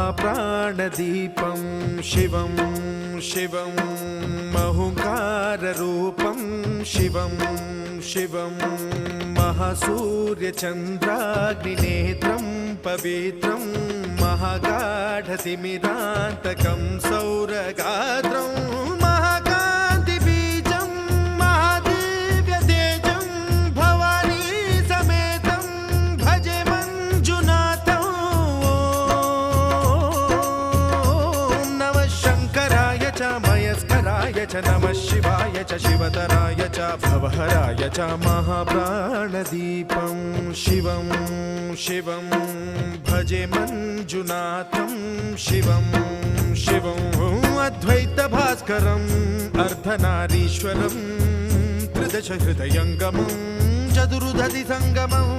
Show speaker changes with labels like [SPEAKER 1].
[SPEAKER 1] महाप्राणदीपं शिवं शिवं महुङ्काररूपं शिवं शिवं महासूर्यचन्द्राग्निनेत्रं पवित्रं महागाढतिमिरान्तकं सौरगात्रं महाकान्तिबीजं महादिव्यतेजं भवानी समेतं भजे मञ्जुनाथं। ॐ नमः शङ्कराय च मयस्कराय च नमः शिवाय च शिवतराय च भवहराय च महाप्राणदीपं शिवं शिवं भजे मञ्जुनाथं शिवं शिवं अद्वैतभास्करम् अर्धनारीश्वरं त्रिदशहृदयङ्गमं चतुर्दधिसङ्गमम्